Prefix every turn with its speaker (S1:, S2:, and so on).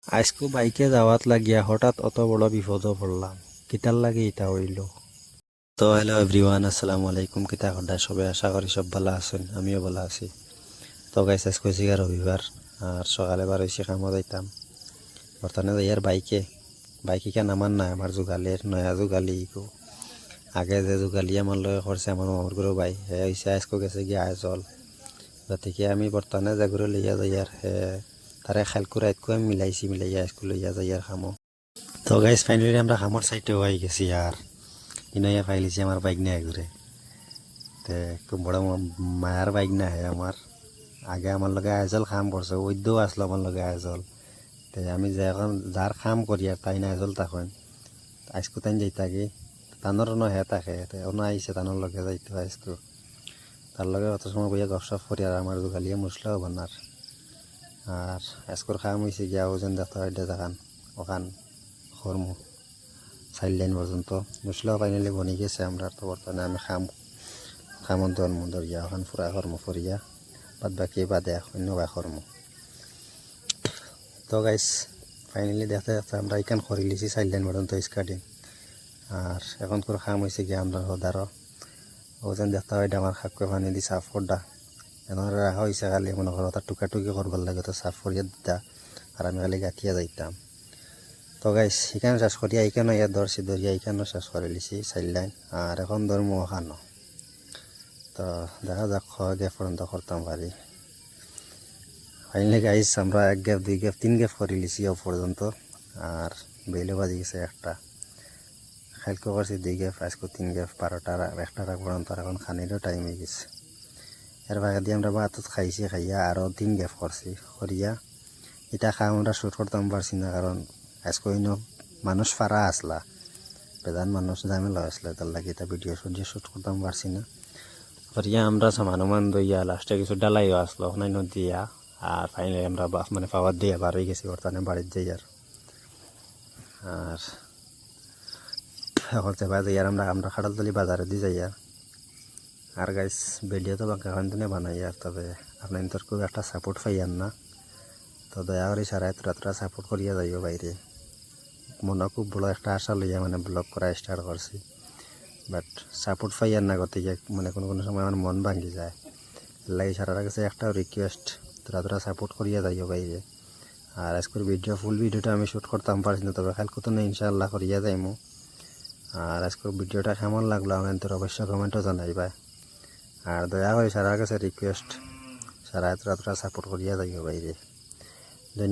S1: আজকে বাইকে যাওয়াত লাগিয়া হঠাৎ অত বড় বিপদও পড়লাম। কিতার লাগে এটা হইল। তো হ্যালো এভরিওয়ান, আসসালামু আলাইকুম। কিতা খড্ডা সবাই, আশা করি সব ভালো আছেন, আমিও ভালো আছি। তো গাইস আজকে হয়েছি রবিবার, আর সকালে বার হয়েছি কামও যাইতাম। বর্তমানে যাই আর বাইকে কেন আমার নাই, আমার যুগালের নয়া যুগালি আগে যে যুগালি আমার লগে করছে আমার মামার ঘরেও ভাই হে হয়েছে আজকে গেছে গিয়ে আয়জল। যাতে আমি বর্তমানে যে ঘরে লইয়া যাই আর হে তারে খেয়াল করে আমি মিলাইয়া আজকে লইয়া যাই আর খামো। তো গাইস ফাইনালি আমরা খামর সাইডে হয়ে গেছি আর ইনয়া ফাইলিছি আমার বাইক নিয়ে ঘুরে। তে খুব বড় মায়ার বাইক না হে আমার। আগে আমার লগে আইজল খাম করছে, ওইদ্যও আসলো আমার লগে আইজল। তে আমি যে এখন যার খাম করি আর তাই না আইজল তখন আজকু তাই যাই থাকি তানোর ন হে থাকে অন্য আইসে তানোর লগে যাইতে আজকু তার লগে অত সময় বইয়া গপসপ করি আর আমার গালিয়ে মুসলাও বানার। আর আজকুর খাম হয়েছে গিয়া ওজন দেখতে হয় দেখান ওখান কর্ম সাইড লাইন পর্যন্ত মুসলাও ফাইনালি বনি গেছে আমরা। তো বর্তমানে আমি খামন ধর্ম ধরিয়া ওখান ফুরা কর্ম ফরিয়া বাদ বাকি বাদে অন্য বা কর্ম। তো গাইস ফাইনালি দেখতে দেখতে আমরা এখান করে লিছি সাইড লাইন পর্যন্ত স্কার্টিং। আর এখন করে খাম হয়েছে গিয়ে আমরা হদারও ওজন দেখতে হয় ডাঙর খাক্কে পানি দি সাফ করডা এখন রাখা হয়েছে খালি মনে করো তার টুকাটুকি করবার লাগে তো সাফ করিয়া দিতা আর আমি খালি গাঁথিয়া যাইতাম। তো গাইস এখানে শেষ করিয়া এখানে ইয়া ধরছি ধরিয়া এখানেও শেষ করে লিছি সাইড লাইন আর এখন ধর্ম ওখানো। তো দেখা যাক গে পর্যন্ত করতাম পারি। ফাইনালি গাইস আমরা এক গ্যাপ দুই গ্যাপ তিন গ্যাপ করে লিছি পর্যন্ত আর বেলে বাজি গেছে একটা খাইলকে করছি দুই গ্যাপ আজকে তিন গ্যাপ 12টার 1টার পর্যন্ত এখন খানিরও টাইম হয়ে গেছে। এর বাগে দিয়ে আমরা ভাতত খাইছি খাইয়া আরও তিন গ্যাপ করছি করিয়া এটা খাই আমরা শ্যুট করতাম পারছি না কারণ আজকে মানুষ ফারা আসলা প্রধান মানুষ ঝামেলা আসলে তার লাগে এটা ভিডিও শ্যুট করতাম পারছি না করিয়া আমরা সামানুমান দইয়া লাস্টে কিছু ডালাইও আসলো ওখানে দিয়া আর ফাইনালি আমরা মানে পাওয়ার দিয়ে বার হয়ে গেছি বর্তমানে বাড়ির যাই আর এখন যাবা যাই আর আমরা খাটালতলি বাজারে দিয়ে যাই আর গাইস ভিডিও তো বাঁকা খানে বানাই আর তবে আপনার তোর খুব একটা সাপোর্ট পাইয়ান না। তো দয়া করে সারা এতটা সাপোর্ট করিয়া যাইও বাইরে। মনে খুব বড় একটা আশা লইয়া মানে ব্লগ করা স্টার্ট করছি, বাট সাপোর্ট পাইয়ার না গতিকে মানে কোনো সময় আমার মন ভাঙি যায়। লাগে সারার কাছে একটা রিকোয়েস্ট তোরা সাপোর্ট করিয়া যাইও বাইরে। আর আজকের ফুল ভিডিওটা আমি শ্যুট করতাম পারছি না, তবে কালকে তো না ইনশাআল্লাহ করিয়া যাইমু। আর আজকের ভিডিওটা কেমন লাগলো আমার তোর অবশ্যই কমেন্টও জানাইবা। আর দয়া করে সারার কাছে রিকোয়েস্ট সারা এতটা সাপোর্ট করিয়া যাইও বাইরে। ধন্যবাদ।